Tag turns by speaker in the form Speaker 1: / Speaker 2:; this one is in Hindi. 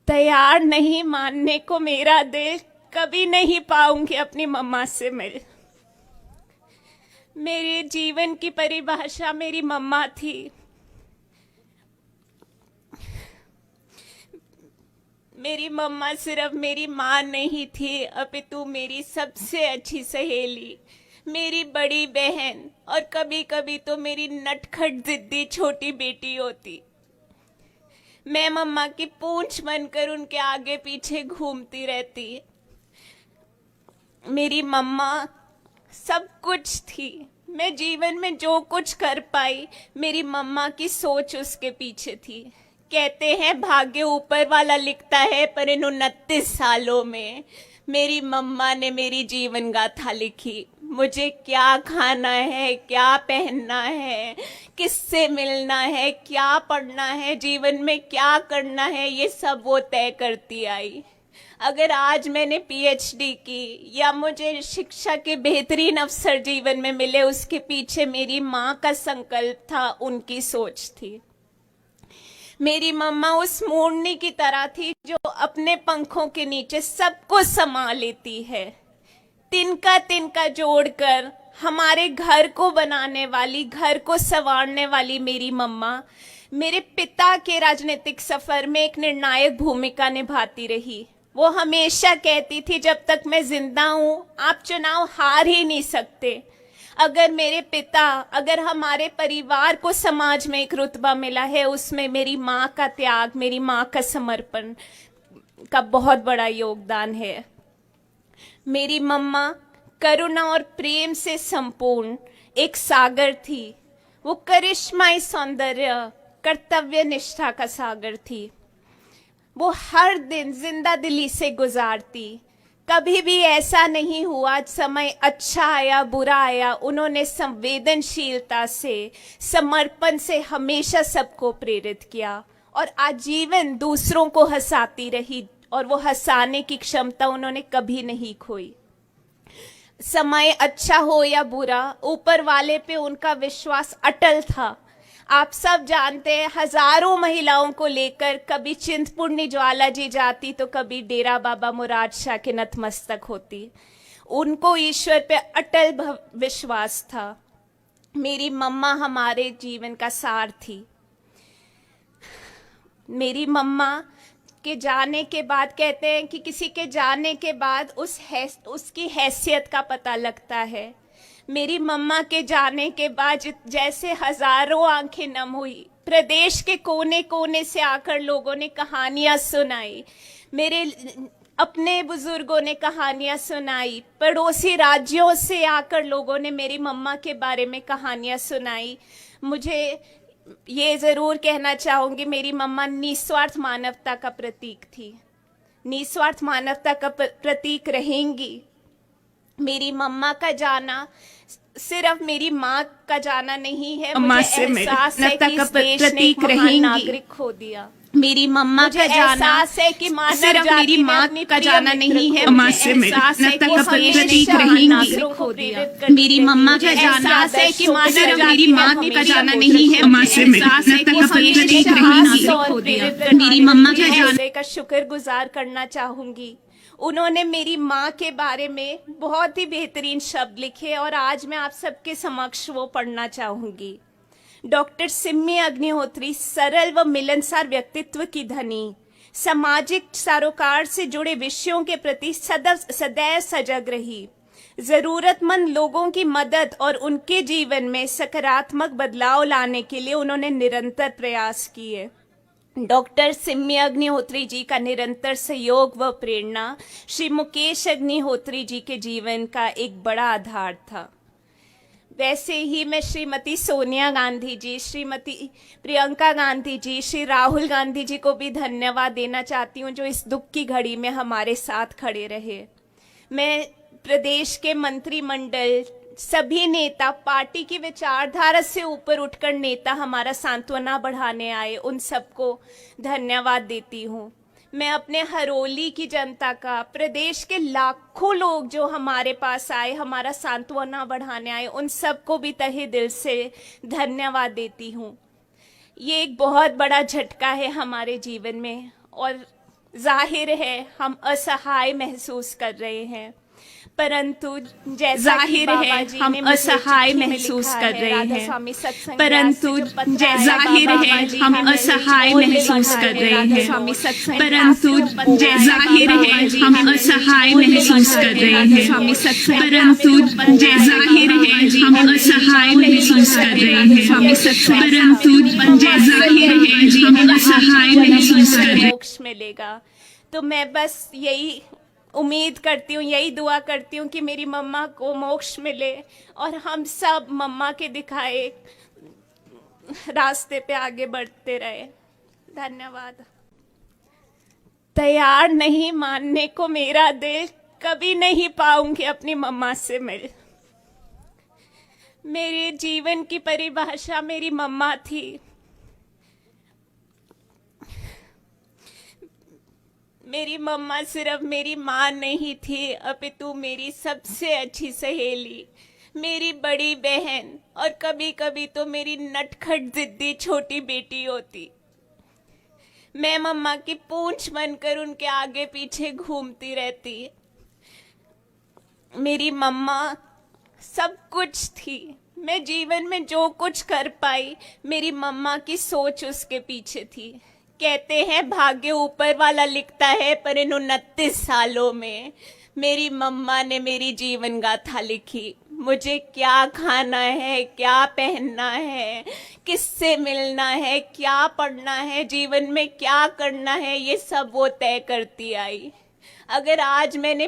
Speaker 1: तैयार नहीं मानने को मेरा दिल, कभी नहीं पाऊंगी अपनी मम्मा से मिल। मेरे जीवन की परिभाषा मेरी मम्मा थी। मेरी मम्मा सिर्फ मेरी माँ नहीं थी, अपितु मेरी सबसे अच्छी सहेली, मेरी बड़ी बहन और कभी कभी तो मेरी नटखट जिद्दी छोटी बेटी होती। मैं मम्मा की पूंछ बनकर उनके आगे पीछे घूमती रहती। मेरी मम्मा सब कुछ थी। मैं जीवन में जो कुछ कर पाई, मेरी मम्मा की सोच उसके पीछे थी। कहते हैं भाग्य ऊपर वाला लिखता है, पर इन 29 सालों में मेरी मम्मा ने मेरी जीवन गाथा लिखी। मुझे क्या खाना है, क्या पहनना है, किससे मिलना है, क्या पढ़ना है, जीवन में क्या करना है, ये सब वो तय करती आई। अगर आज मैंने पीएचडी की या मुझे शिक्षा के बेहतरीन अवसर जीवन में मिले, उसके पीछे मेरी माँ का संकल्प था, उनकी सोच थी। मेरी मम्मा उस मोरनी की तरह थी जो अपने पंखों के नीचे सबको समा लेती है। तिनका तिनका जोड़कर हमारे घर को बनाने वाली, घर को संवारने वाली मेरी मम्मा मेरे पिता के राजनीतिक सफर में एक निर्णायक भूमिका निभाती रही। वो हमेशा कहती थी, जब तक मैं जिंदा हूं आप चुनाव हार ही नहीं सकते। अगर मेरे पिता, अगर हमारे परिवार को समाज में एक रुतबा मिला है, उसमें मेरी माँ का त्याग, मेरी माँ का समर्पण का बहुत बड़ा योगदान है। मेरी मम्मा करुणा और प्रेम से संपूर्ण एक सागर थी। वो करिश्माई सौंदर्य, कर्तव्य निष्ठा का सागर थी। वो हर दिन जिंदा दिली से गुजारती। कभी भी ऐसा नहीं हुआ समय अच्छा आया बुरा आया, उन्होंने संवेदनशीलता से, समर्पण से हमेशा सबको प्रेरित किया और आजीवन दूसरों को हंसाती रही, और वो हंसाने की क्षमता उन्होंने कभी नहीं खोई। समय अच्छा हो या बुरा, ऊपर वाले पे उनका विश्वास अटल था। आप सब जानते हैं, हजारों महिलाओं को लेकर कभी चिंतपूर्णी ज्वाला जी जाती तो कभी डेरा बाबा मुराद शाह के नतमस्तक होती। उनको ईश्वर पे अटल विश्वास था। मेरी मम्मा हमारे जीवन का सार थी। मेरी मम्मा के जाने के बाद, कहते हैं कि किसी के जाने के बाद उसकी हैसियत का पता लगता है। मेरी मम्मा के जाने के बाद जैसे हजारों आंखें नम हुई। प्रदेश के कोने कोने से आकर लोगों ने कहानियां सुनाई, मेरे अपने बुजुर्गों ने कहानियां सुनाई, पड़ोसी राज्यों से आकर लोगों ने मेरी मम्मा के बारे में कहानियां सुनाई। मुझे ये जरूर कहना चाहूंगी, मेरी मम्मा निस्वार्थ मानवता का प्रतीक थी, निस्वार्थ मानवता का प्रतीक रहेंगी। मेरी मम्मा का जाना सिर्फ मेरी माँ का जाना नहीं है, मुझे एहसास है कि इस देश ने एक महान नागरिक खो दिया। मेरी मम्मा का जाना है कि सिर्फ मेरी माँ का जाना नहीं है, मुझे एहसास है कि प्रतीक रहेंगी। मेरी मम्मा का जाना है कि सिर्फ मेरी माँ का जाना नहीं है, मुझे एहसास है कि प्रतीक रहेंगी। मेरी मम्मा का जाने का शुक्रगुजार करना चाहूंगी। उन्होंने मेरी माँ के बारे में बहुत ही बेहतरीन शब्द लिखे और आज मैं आप सबके समक्ष वो पढ़ना चाहूंगी। डॉक्टर सिम्मी अग्निहोत्री सरल व मिलनसार व्यक्तित्व की धनी, सामाजिक सरोकार से जुड़े विषयों के प्रति सदैव सजग रही। जरूरतमंद लोगों की मदद और उनके जीवन में सकारात्मक बदलाव लाने के लिए उन्होंने निरंतर प्रयास किए। डॉक्टर सिम्मी अग्निहोत्री जी का निरंतर सहयोग व प्रेरणा श्री मुकेश अग्निहोत्री जी के जीवन का एक बड़ा आधार था। वैसे ही मैं श्रीमती सोनिया गांधी जी, श्रीमती प्रियंका गांधी जी, श्री राहुल गांधी जी को भी धन्यवाद देना चाहती हूँ, जो इस दुख की घड़ी में हमारे साथ खड़े रहे। मैं प्रदेश के मंत्रिमंडल, सभी नेता, पार्टी की विचारधारा से ऊपर उठकर नेता हमारा सांत्वना बढ़ाने आए, उन सबको धन्यवाद देती हूँ। मैं अपने हरोली की जनता का, प्रदेश के लाखों लोग जो हमारे पास आए, हमारा सांत्वना बढ़ाने आए, उन सबको भी तहे दिल से धन्यवाद देती हूँ। ये एक बहुत बड़ा झटका है हमारे जीवन में और जाहिर है हम असहाय महसूस कर रहे हैं, परंतु जैसा
Speaker 2: जाहिर है हम असहाय महसूस कर रहे हैं, परंतु जाहिर है हम असहाय महसूस कर रहे हैं, परंतु जाहिर है हम असहाय महसूस कर रहे हैं, परंतु जाहिर है हम असहाय महसूस कर रहे हैं, परंतु जाहिर है हम असहाय महसूस कर रहे हैं।
Speaker 1: मोक्ष मिलेगा। तो मैं बस यही उम्मीद करती हूँ, यही दुआ करती हूँ कि मेरी मम्मा को मोक्ष मिले और हम सब मम्मा के दिखाए रास्ते पे आगे बढ़ते रहे। धन्यवाद। तैयार नहीं मानने को मेरा दिल, कभी नहीं पाऊंगी अपनी मम्मा से मिल। मेरे जीवन की परिभाषा मेरी मम्मा थी। मेरी मम्मा सिर्फ मेरी माँ नहीं थी, अपितु मेरी सबसे अच्छी सहेली, मेरी बड़ी बहन और कभी कभी तो मेरी नटखट जिद्दी छोटी बेटी होती। मैं मम्मा की पूंछ बनकर उनके आगे पीछे घूमती रहती। मेरी मम्मा सब कुछ थी। मैं जीवन में जो कुछ कर पाई, मेरी मम्मा की सोच उसके पीछे थी। कहते हैं भाग्य ऊपर वाला लिखता है, पर इन 29 सालों में मेरी मम्मा ने मेरी जीवन गाथा लिखी। मुझे क्या खाना है, क्या पहनना है, किससे मिलना है, क्या पढ़ना है, जीवन में क्या करना है, ये सब वो तय करती आई। अगर आज मैंने